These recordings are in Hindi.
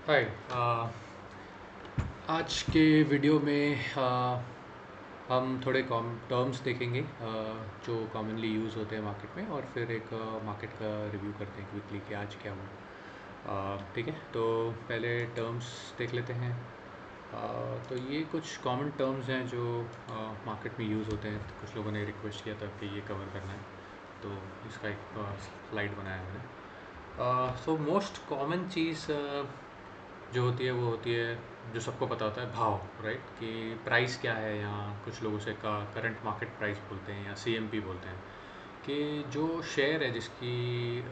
हाय। आज के वीडियो में हम थोड़े कॉम टर्म्स देखेंगे जो कॉमनली यूज़ होते हैं मार्केट में, और फिर एक मार्केट का रिव्यू करते हैं क्विकली कि आज क्या हुआ। ठीक है, तो पहले टर्म्स देख लेते हैं। तो ये कुछ कॉमन टर्म्स हैं जो मार्केट में यूज़ होते हैं। तो कुछ लोगों ने रिक्वेस्ट किया था कि ये कवर करना है, तो इसका एक स्लाइड बनाया मैंने। सो मोस्ट कॉमन चीज़ जो होती है वो होती है, जो सबको पता होता है, भाव। राइट, कि प्राइस क्या है। यहाँ कुछ लोग उसे का करंट मार्केट प्राइस बोलते हैं या सीएमपी बोलते हैं, कि जो शेयर है जिसकी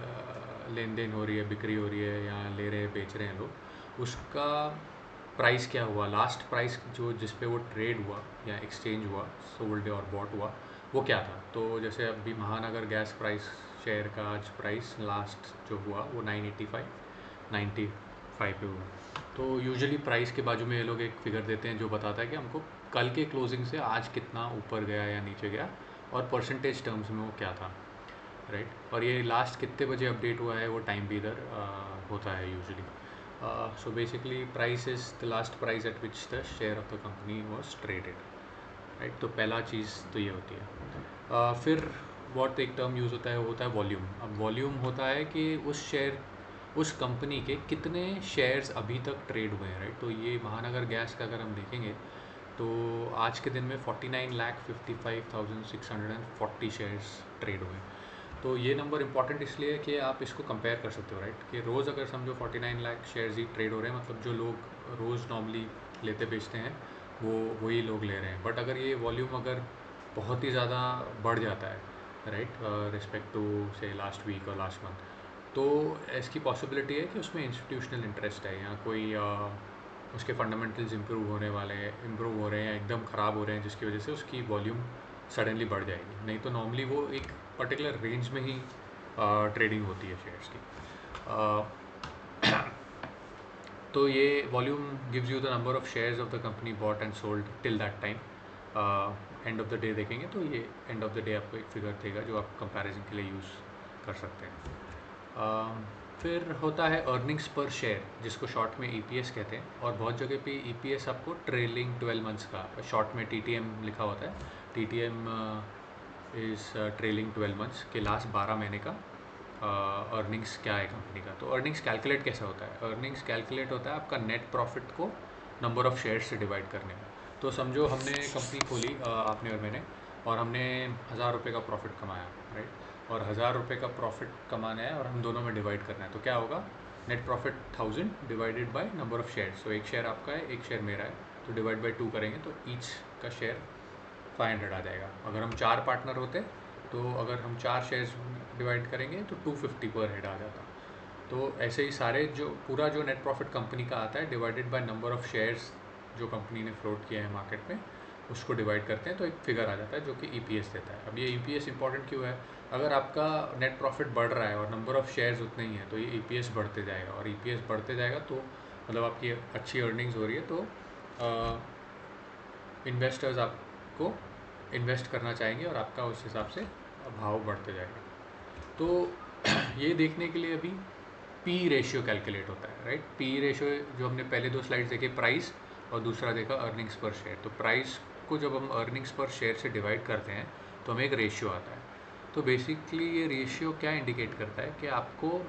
लेन देन हो रही है, बिक्री हो रही है, या ले रहे हैं बेच रहे हैं लोग, उसका प्राइस क्या हुआ, लास्ट प्राइस जो जिस पे वो ट्रेड हुआ या एक्सचेंज हुआ, सोल्ड और बॉट हुआ, वो क्या था। तो जैसे अभी महानगर गैस प्राइस, शेयर का आज प्राइस लास्ट जो हुआ वो 985 पे हुआ। तो यूजुअली प्राइस के बाजू में ये लोग एक फिगर देते हैं जो बताता है कि हमको कल के क्लोजिंग से आज कितना ऊपर गया या नीचे गया, और परसेंटेज टर्म्स में वो क्या था। राइट, और ये लास्ट कितने बजे अपडेट हुआ है वो टाइम भी इधर होता है usually. So basically price is the last price at which the share of the company was traded. Right, तो पहला चीज़ तो ये होती है। फिर बहुत एक टर्म यूज़ होता है, वो होता है वॉल्यूम। अब वॉल्यूम होता है कि उस कंपनी के कितने शेयर्स अभी तक ट्रेड हुए हैं। राइट, तो ये महानगर गैस का अगर हम देखेंगे तो आज के दिन में 49,55,640 शेयर्स ट्रेड हुए। तो ये नंबर इंपॉर्टेंट इसलिए है कि आप इसको कंपेयर कर सकते हो। राइट, कि रोज़ अगर समझो 49 लाख शेयर्स ही ट्रेड हो रहे हैं, मतलब जो लोग रोज़ नॉर्मली लेते बेचते हैं वो वही लोग ले रहे हैं। बट अगर ये वॉल्यूम अगर बहुत ही ज़्यादा बढ़ जाता है, राइट, रिस्पेक्ट टू से लास्ट वीक और लास्ट मंथ, तो इसकी पॉसिबिलिटी है कि उसमें इंस्टीट्यूशनल इंटरेस्ट है, या कोई उसके फंडामेंटल्स इम्प्रूव हो रहे हैं, एकदम ख़राब हो रहे हैं, जिसकी वजह से उसकी वॉल्यूम सडनली बढ़ जाएगी। नहीं तो नॉर्मली वो एक पर्टिकुलर रेंज में ही ट्रेडिंग होती है शेयर्स की। तो ये volume gives you the number of shares of the company bought and sold till that time. End of the day देखेंगे तो ये एंड ऑफ द डे आपको एक फिगर देगा जो आप कंपैरिजन के लिए यूज़ कर सकते हैं। फिर होता है अर्निंग्स पर शेयर, जिसको शॉर्ट में ईपीएस कहते हैं, और बहुत जगह पे ईपीएस आपको ट्रेलिंग 12 मंथ्स का, शॉर्ट में टीटीएम लिखा होता है। टीटीएम इज़ ट्रेलिंग 12 मंथ्स के लास्ट 12 महीने का अर्निंग्स क्या है कंपनी का। तो अर्निंग्स कैलकुलेट कैसे होता है? अर्निंग्स कैलकुलेट होता है आपका नेट प्रॉफिट को नंबर ऑफ़ शेयर्स से डिवाइड करने में। तो समझो हमने कंपनी खोली, आपने और मैंने, और हमने 1,000 रुपये का प्रॉफिट कमाया। राइट, और 1,000 रुपये का प्रॉफिट कमाना है और हम दोनों में डिवाइड करना है, तो क्या होगा? Net profit 1000 divided by number of shares. तो एक शेयर आपका है, एक शेयर मेरा है, तो डिवाइड बाई 2 करेंगे तो ईच का शेयर 500 आ जाएगा। अगर हम 4 पार्टनर होते तो अगर हम 4 शेयर्स डिवाइड करेंगे तो 250 पर हेड आ जाता। तो ऐसे ही सारे जो पूरा जो नेट प्रॉफिट कंपनी का आता है divided by number of shares जो कंपनी ने फ्लोट किया है मार्केट में, उसको डिवाइड करते हैं तो एक फिगर आ जाता है जो कि ईपीएस देता है। अब ये ईपीएस इंपॉर्टेंट क्यों है? अगर आपका नेट प्रॉफिट बढ़ रहा है और नंबर ऑफ़ शेयर्स उतने ही हैं तो ये ईपीएस बढ़ते जाएगा, और ईपीएस बढ़ते जाएगा तो मतलब आपकी अच्छी अर्निंग्स हो रही है, तो इन्वेस्टर्स आपको इन्वेस्ट करना चाहेंगे और आपका उस हिसाब से भाव बढ़ते जाएगा। तो ये देखने के लिए अभी पी रेशियो कैलकुलेट होता है। राइट, पी रेशियो जो हमने पहले 2 स्लाइड्स देखे, प्राइस और दूसरा देखा अर्निंग्स पर शेयर। तो प्राइस को जब हम अर्निंग्स पर शेयर से डिवाइड करते हैं तो हमें एक रेशियो आता है। तो बेसिकली ये रेशियो क्या इंडिकेट करता है कि आपको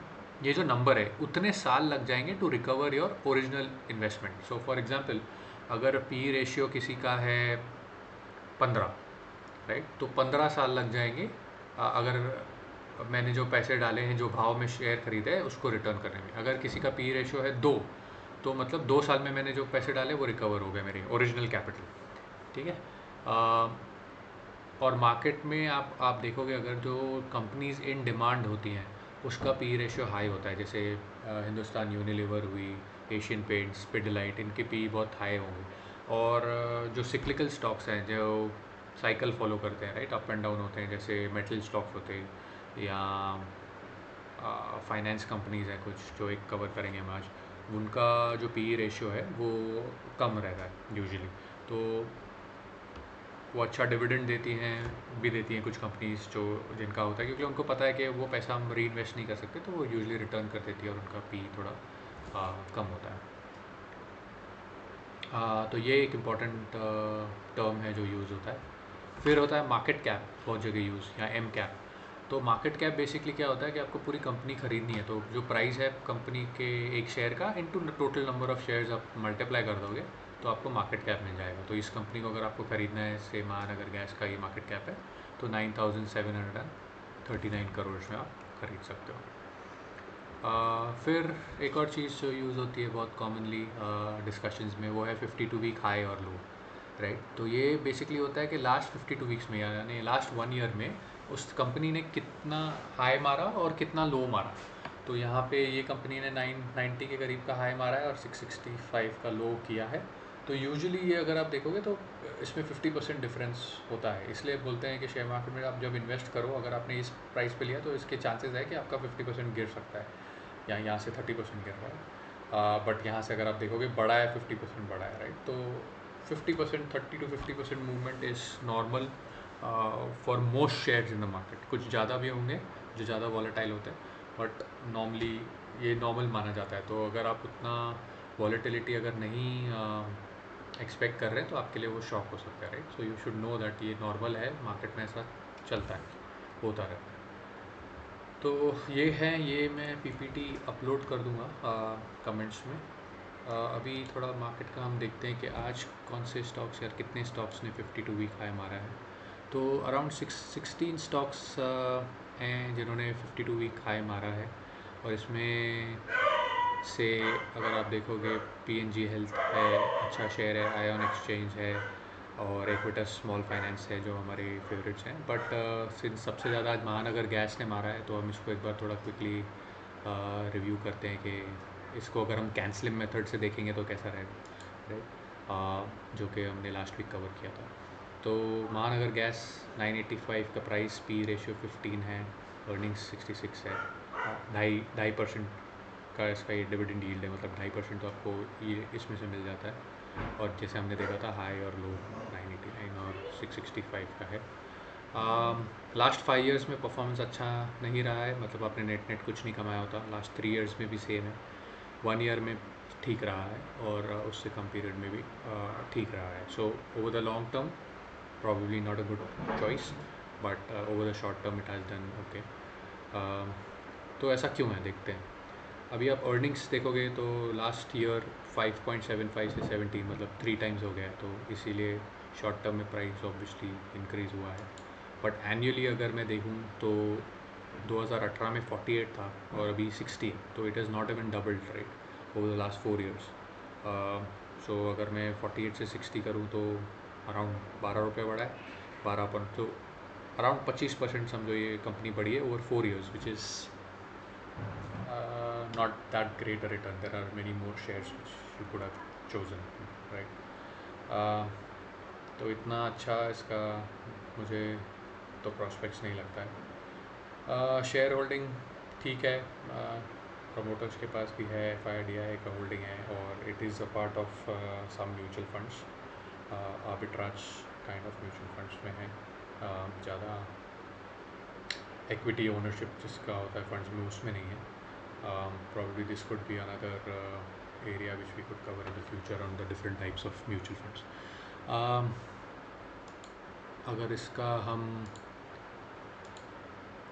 ये जो नंबर है उतने साल लग जाएंगे to recover your original investment. So for example, अगर पी रेशियो किसी का है 15, राइट, तो 15 साल लग जाएंगे अगर मैंने जो पैसे डाले हैं, जो भाव में शेयर खरीदे है, उसको रिटर्न करने में। अगर किसी का पी रेशियो है 2, तो मतलब 2 साल में मैंने जो पैसे डाले वो रिकवर हो गए, मेरे ओरिजिनल कैपिटल। ठीक है। और मार्केट में आप देखोगे अगर जो कंपनीज इन डिमांड होती हैं उसका पी रेशियो हाई होता है, जैसे हिंदुस्तान यूनिलीवर हुई, एशियन पेंट्स, पिडिलाइट, इनके पी बहुत हाई होंगे। और जो सिक्लिकल स्टॉक्स हैं जो साइकिल फॉलो करते हैं, राइट, अप एंड डाउन होते हैं, जैसे मेटल स्टॉक्स होते हैं या फाइनेंस कंपनीज़ हैं कुछ जो एक कवर करेंगे हम आज, उनका जो पी रेशियो है वो कम रहता है यूजुअली। तो वो अच्छा डिविडेंड देती हैं कुछ कंपनीज जो जिनका होता है, क्योंकि उनको पता है कि वो पैसा हम री इन्वेस्ट नहीं कर सकते, तो वो यूजुअली रिटर्न कर देती है और उनका पी थोड़ा कम होता है। तो ये एक इम्पॉर्टेंट टर्म है जो यूज़ होता है। फिर होता है मार्केट कैप, बहुत जगह यूज़, या एम कैप। तो मार्केट कैप बेसिकली क्या होता है कि आपको पूरी कंपनी खरीदनी है, तो जो प्राइस है कंपनी के एक शेयर का into total number of shares आप मल्टीप्लाई कर दोगे तो आपको मार्केट कैप मिल जाएगा। तो इस कंपनी को अगर आपको ख़रीदना है, से महानगर गैस का ये मार्केट कैप है, तो 9,739 करोड़ में आप खरीद सकते हो। फिर एक और चीज़ जो यूज़ होती है बहुत कॉमनली डिस्कशंस में, वो है 52 वीक हाई और लो, राइट। तो ये बेसिकली होता है कि लास्ट 52 वीक्स में, यानी लास्ट 1 ईयर में उस कंपनी ने कितना हाई मारा और कितना लो मारा। तो यहाँ पे ये कंपनी ने 990 के करीब का हाई मारा है और 665 का लो किया है। तो यूजुअली ये अगर आप देखोगे तो इसमें 50% डिफरेंस होता है। इसलिए बोलते हैं कि शेयर मार्केट में आप जब इन्वेस्ट करो, अगर आपने इस प्राइस पे लिया तो इसके चांसेस है कि आपका 50% गिर सकता है, या यहाँ से 30% गिर रहा है। बट यहाँ से अगर आप देखोगे बड़ा है, 50% बड़ा है, राइट। तो 50%, 30 to 50% movement is normal for most shares in the market. कुछ ज़्यादा भी होंगे जो ज़्यादा वॉलेटाइल होते हैं, बट नॉर्मली ये नॉर्मल माना जाता है। तो अगर आप उतना वॉलेटिलिटी अगर नहीं एक्सपेक्ट कर रहे हैं तो आपके लिए वो शॉक हो सकता है, right. So you should know that ये नॉर्मल है, मार्केट में ऐसा चलता है, होता रहता है। तो ये है, ये मैं पीपीटी अपलोड कर दूंगा कमेंट्स में। अभी थोड़ा मार्केट का हम देखते हैं कि आज कौन से स्टॉक्स या कितने स्टॉक्स ने 52 वीक हाई मारा है। तो अराउंड 16 स्टॉक्स हैं जिन्होंने 52 वीक हाई मारा है, और इसमें से अगर आप देखोगे पीएनजी हेल्थ है, अच्छा शेयर है, आयन एक्सचेंज है, और इक्विटस स्मॉल फाइनेंस है जो हमारे फेवरेट्स हैं। बट सिंस सबसे ज़्यादा आज महानगर गैस ने मारा है, तो हम इसको एक बार थोड़ा क्विकली रिव्यू करते हैं कि इसको अगर हम कैंसलिंग मेथड से देखेंगे तो कैसा रहेगा, राइट, जो कि हमने लास्ट वीक कवर किया था। तो महानगर गैस 985 का प्राइस, पी रेशियो 15 है, अर्निंग्स 66 है, 2.5% का इसका ये डिविडेंड यील्ड है, मतलब 2.5% तो आपको ये इसमें से मिल जाता है। और जैसे हमने देखा था हाई और लो 989 और 665 का है। लास्ट 5 इयर्स में परफॉर्मेंस अच्छा नहीं रहा है, मतलब आपने नेट कुछ नहीं कमाया होता। लास्ट 3 इयर्स में भी सेम है, 1 ईयर में ठीक रहा है, और उससे कम पीरियड में भी ठीक रहा है। So over the long term probably not a good choice, but over the short term it has done okay. तो ऐसा क्यों है, देखते हैं। अभी आप अर्निंग्स देखोगे तो लास्ट ईयर 5.75 से 17, मतलब 3 टाइम्स हो गया है, तो इसीलिए शॉर्ट टर्म में प्राइस ऑब्वियसली इंक्रीज़ हुआ है। बट एनुअली अगर मैं देखूँ तो 2018 में 48 था और अभी 60, तो it is not even doubled, right, over the last 4 years. So अगर मैं 48 से 60 करूँ तो अराउंड 12 रुपये बढ़ा है, 12 तो अराउंड 25% समझो ये कंपनी बढ़ी है over 4 years, which is not that great a return. There are many more shares which you could have chosen, right? तो इतना अच्छा इसका मुझे तो प्रॉस्पेक्ट्स नहीं लगता है। शेयर होल्डिंग ठीक है, प्रमोटर्स के पास भी है, FIDI का होल्डिंग है, और it is a part of some mutual funds, arbitrage kind of mutual funds में है। ज़्यादा एक्विटी ओनरशिप जिसका होता है फंड्स में, उसमें नहीं है। Probably this could be another area which we could cover in the future on the different types of mutual funds. अगर इसका हम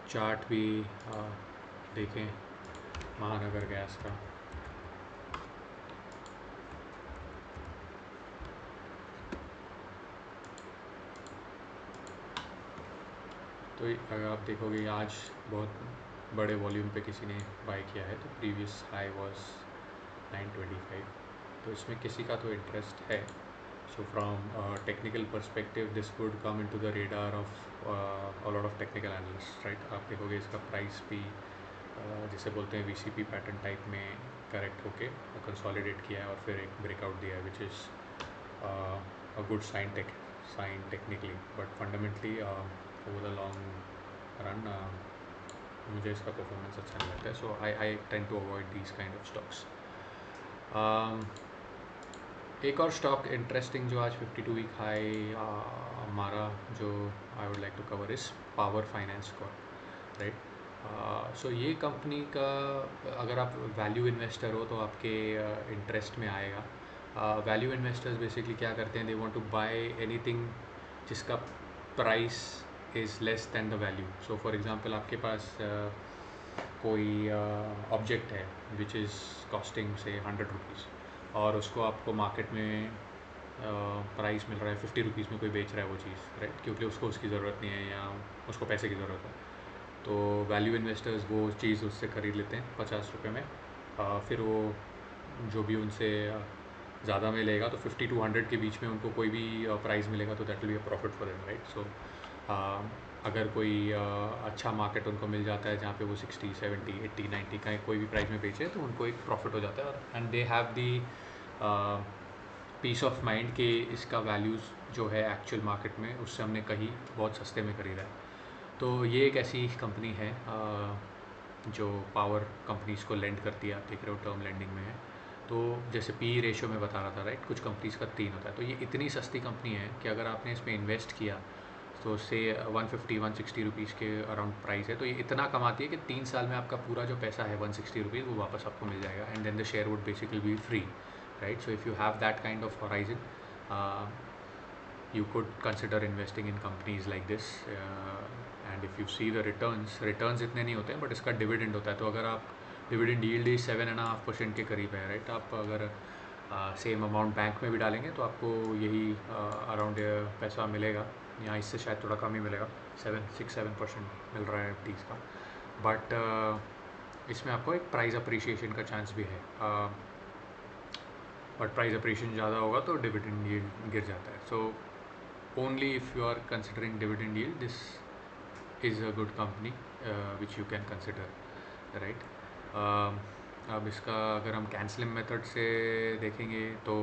चार्ट भी देखें महानगर गैस का, तो अगर आप देखोगे आज बहुत बड़े वॉल्यूम पे किसी ने बाय किया है, तो प्रीवियस हाई वाज 925, तो इसमें किसी का तो इंटरेस्ट है। So from a technical perspective, this could come into the radar of a lot of technical analysts, right? आप देखोगे इसका प्राइस भी जिसे बोलते हैं VCP पैटर्न टाइप में करेक्ट होके कंसोलिडेट किया है और फिर एक ब्रेकआउट दिया है, which is a good sign technically, but fundamentally over the long run मुझे इसका परफॉर्मेंस अच्छा नहीं लगता है। So I tend to avoid these kind of stocks. एक और स्टॉक इंटरेस्टिंग जो आज 52 वीक हाई हमारा, जो I would like to cover इस power finance corp, right. So ये कंपनी का अगर आप वैल्यू इन्वेस्टर हो तो आपके इंटरेस्ट में आएगा। वैल्यू इन्वेस्टर्स बेसिकली क्या करते हैं, they want to buy anything जिसका price is less than the value. So for example आपके पास कोई ऑब्जेक्ट है विच इज़ कॉस्टिंग से 100 रुपीज़ और उसको आपको मार्केट में प्राइस मिल रहा है 50 रुपीज़ में, कोई बेच रहा है वो चीज़, राइट, क्योंकि उसको उसकी ज़रूरत नहीं है या उसको पैसे की ज़रूरत है. तो वैल्यू इन्वेस्टर्स वो चीज़ उससे ख़रीद लेते हैं 50 रुपये में. फिर वो जो भी उनसे ज़्यादा मिलेगा, तो 50 to 100 के बीच में उनको कोई भी प्राइस मिलेगा तो that will be a profit for them, right. So अगर कोई अच्छा मार्केट उनको मिल जाता है जहाँ पे वो 60, 70, 80, 90 का कोई भी प्राइस में बेचे तो उनको एक प्रॉफिट हो जाता है. और and they have the peace of mind कि इसका वैल्यूज़ जो है एक्चुअल मार्केट में उससे हमने कहीं बहुत सस्ते में खरीदा है. तो ये एक ऐसी कंपनी है जो पावर कंपनीज़ को लेंड करती है. आप देख रहे हो टर्म लेंडिंग में है. तो जैसे पी रेशो में बता रहा था, राइट, कुछ कंपनीज़ का 3 होता है. तो ये इतनी सस्ती कंपनी है कि अगर आपने इसमें इन्वेस्ट किया तो से 150-160 रुपीज़ के अराउंड प्राइस है, तो ये इतना कमाती है कि 3 साल में आपका पूरा जो पैसा है 160 रुपीज़ वो वापस आपको मिल जाएगा. And then the share would basically be free, right. So if you have that kind of horizon, you could consider investing in companies like this. And if you see the returns इतने नहीं होते हैं, बट इसका डिविडेंड होता है. तो अगर आप डिविडेंड यील्ड 7.5% के करीब है, राइट. आप अगर सेम अमाउंट बैंक में भी डालेंगे तो आपको यही अराउंड पैसा मिलेगा. यहाँ इससे शायद थोड़ा कम ही मिलेगा, 6-7% मिल रहा है FDs का. बट इसमें आपको एक प्राइस अप्रिशिएशन का चांस भी है. बट प्राइस अप्रिशिएशन ज़्यादा होगा तो डिविडेंड यील्ड गिर जाता है. सो only if you are considering dividend yield, this is a good company which you can consider, right. अब इसका अगर हम कैंसलिंग मेथड से देखेंगे तो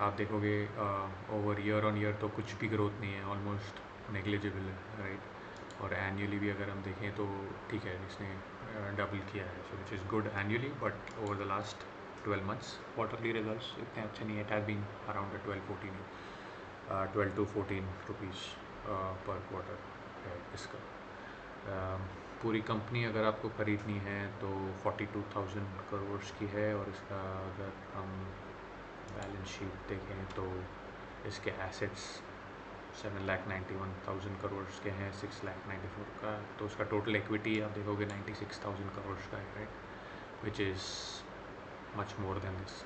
आप देखोगे ओवर ईयर ऑन ईयर तो कुछ भी ग्रोथ नहीं है, ऑलमोस्ट नेग्लिजिबल है, राइट. और एनुअली भी अगर हम देखें तो ठीक है, इसने डबल किया है, so which is good annually. But over the last 12 months quarterly results इतने अच्छे नहीं है. It has been around 12 to 14 rupees पर क्वार्टर है इसका. पूरी कंपनी अगर आपको ख़रीदनी है तो 42,000 करोड़ की है. और इसका अगर हम बैलेंस शीट देखें तो इसके एसेट्स 7,91,000 करोड़ के हैं, 6,94 का. तो उसका टोटल इक्विटी आप देखोगे 96,000 करोड़ का है, right, which is much more than this.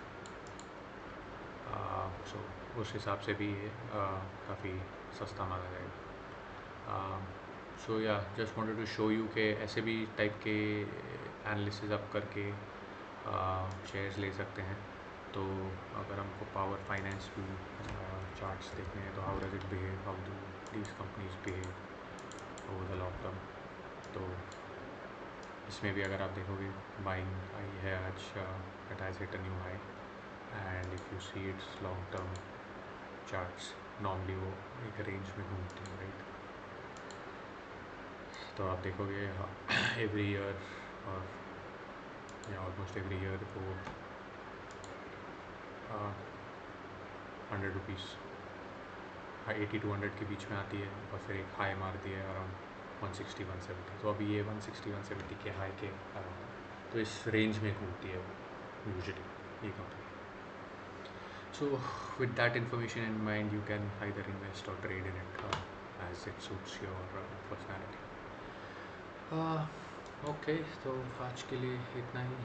So उस हिसाब से भी ये काफ़ी सस्ता माना जाएगा. So yeah just wanted to show you कि ऐसे भी टाइप के एनालिसिस आप करके शेयर्स ले सकते हैं. तो अगर हमको पावर फाइनेंस भी चार्ट्स देखने हैं तो how does it behave, how do these companies behave over the long term. तो इसमें भी अगर आप देखोगे बाइंग आई है आज, it has hit a new high. And if you see it's long term charts, normally वो एक रेंज में घूमती हैं, राइट. तो आप देखोगे एवरी ईयर और या ऑलमोस्ट एवरी ईयर वो 100 रुपीज़ 80 to 100 के बीच में आती है और फिर एक हाई मारती है अराउंड 160-170. तो अभी ये 160-170 के हाई के अराउंड, तो इस रेंज में घूमती है वो यूजुअली ये company. So with that information in mind, you can either invest or trade in it as it suits your personality. Okay, तो आज के लिए इतना ही.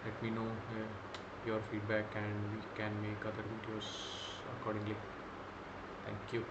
Let me know your feedback and we can make other videos accordingly. Thank you.